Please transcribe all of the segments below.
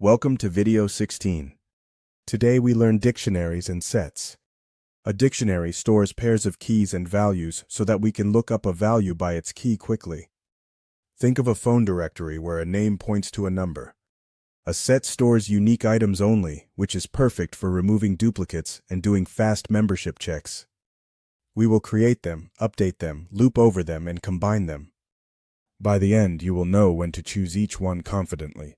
Welcome to video 16. Today we learn dictionaries and sets. A dictionary stores pairs of keys and values so that we can look up a value by its key quickly. Think of a phone directory where a name points to a number. A set stores unique items only, which is perfect for removing duplicates and doing fast membership checks. We will create them, update them, loop over them, and combine them. By the end, you will know when to choose each one confidently.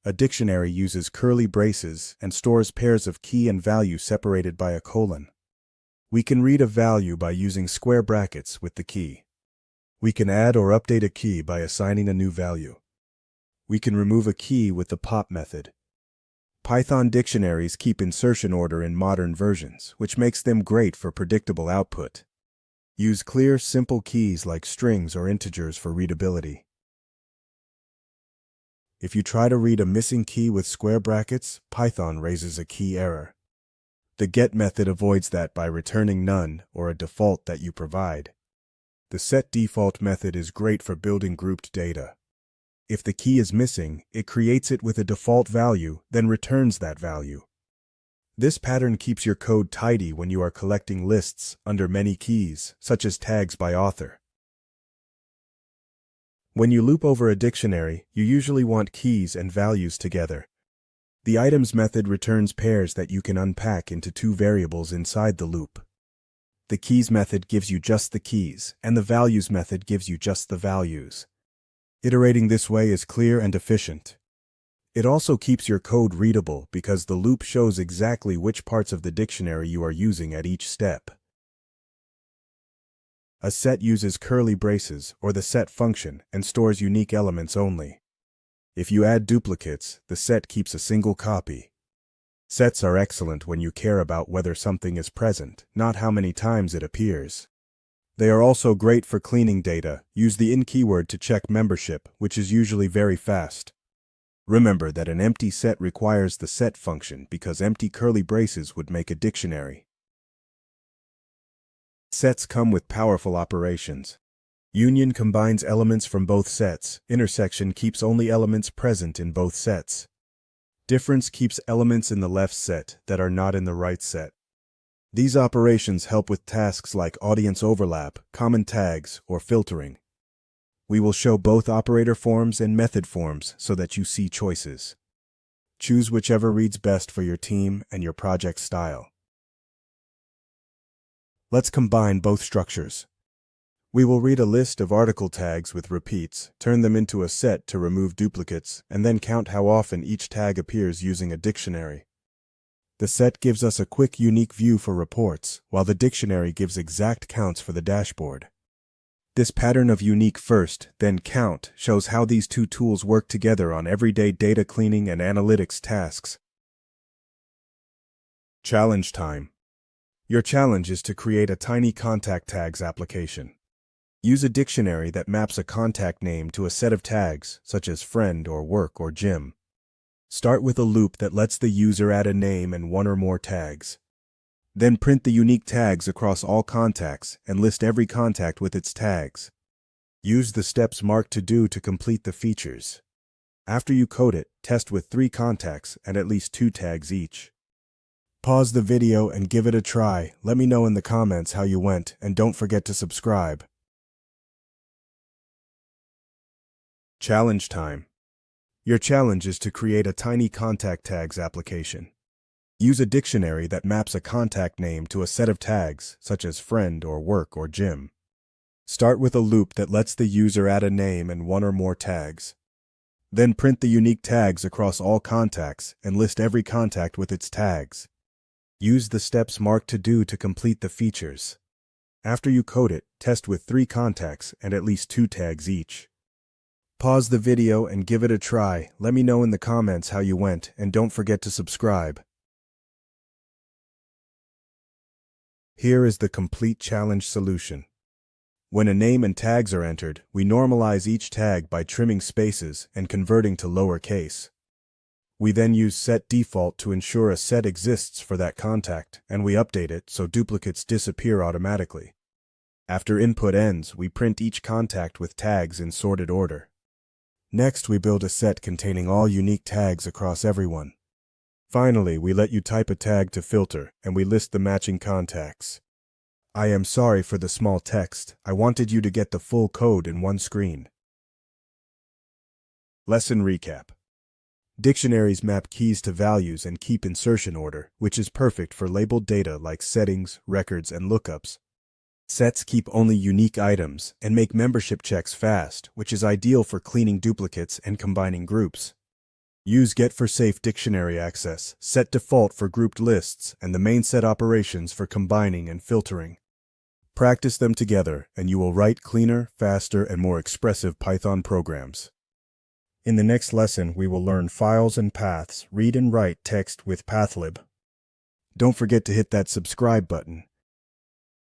A dictionary uses curly braces and stores pairs of key and value separated by a colon. We can read a value by using square brackets with the key. We can add or update a key by assigning a new value. We can remove a key with the pop method. Python dictionaries keep insertion order in modern versions, which makes them great for predictable output. Use clear, simple keys like strings or integers for readability. If you try to read a missing key with square brackets, Python raises a key error. The get method avoids that by returning none or a default that you provide. The setDefault method is great for building grouped data. If the key is missing, it creates it with a default value, then returns that value. This pattern keeps your code tidy when you are collecting lists under many keys, such as tags by author. When you loop over a dictionary, you usually want keys and values together. The items method returns pairs that you can unpack into two variables inside the loop. The keys method gives you just the keys, and the values method gives you just the values. Iterating this way is clear and efficient. It also keeps your code readable because the loop shows exactly which parts of the dictionary you are using at each step. A set uses curly braces, or the set function, and stores unique elements only. If you add duplicates, the set keeps a single copy. Sets are excellent when you care about whether something is present, not how many times it appears. They are also great for cleaning data. Use the in keyword to check membership, which is usually very fast. Remember that an empty set requires the set function because empty curly braces would make a dictionary. Sets come with powerful operations. Union combines elements from both sets. Intersection keeps only elements present in both sets. Difference keeps elements in the left set that are not in the right set. These operations help with tasks like audience overlap, common tags, or filtering. We will show both operator forms and method forms so that you see choices. Choose whichever reads best for your team and your project style. Let's combine both structures. We will read a list of article tags with repeats, turn them into a set to remove duplicates, and then count how often each tag appears using a dictionary. The set gives us a quick, unique view for reports, while the dictionary gives exact counts for the dashboard. This pattern of unique first, then count shows how these two tools work together on everyday data cleaning and analytics tasks. Challenge time. Your challenge is to create a tiny contact tags application. Use a dictionary that maps a contact name to a set of tags, such as friend or work or gym. Start with a loop that lets the user add a name and one or more tags. Then print the unique tags across all contacts and list every contact with its tags. Use the steps marked to do to complete the features. After you code it, test with 3 contacts and at least 2 tags each. Pause the video and give it a try. Let me know in the comments how you went, and don't forget to subscribe. Challenge time. Your challenge is to create a tiny contact tags application. Use a dictionary that maps a contact name to a set of tags, such as friend or work or gym. Start with a loop that lets the user add a name and one or more tags. Then print the unique tags across all contacts and list every contact with its tags. Use the steps marked to do to complete the features. After you code it, test with 3 contacts and at least 2 tags each. Pause the video and give it a try. Let me know in the comments how you went, and don't forget to subscribe. Here is the complete challenge solution. When a name and tags are entered, we normalize each tag by trimming spaces and converting to lowercase. We then use setDefault to ensure a set exists for that contact, and we update it so duplicates disappear automatically. After input ends, we print each contact with tags in sorted order. Next, we build a set containing all unique tags across everyone. Finally, we let you type a tag to filter, and we list the matching contacts. I am sorry for the small text. I wanted you to get the full code in one screen. Lesson recap. Dictionaries map keys to values and keep insertion order, which is perfect for labeled data like settings, records, and lookups. Sets keep only unique items and make membership checks fast, which is ideal for cleaning duplicates and combining groups. Use get for safe dictionary access, set default for grouped lists, and the main set operations for combining and filtering. Practice them together, and you will write cleaner, faster, and more expressive Python programs. In the next lesson, we will learn files and paths, read and write text with pathlib. Don't forget to hit that subscribe button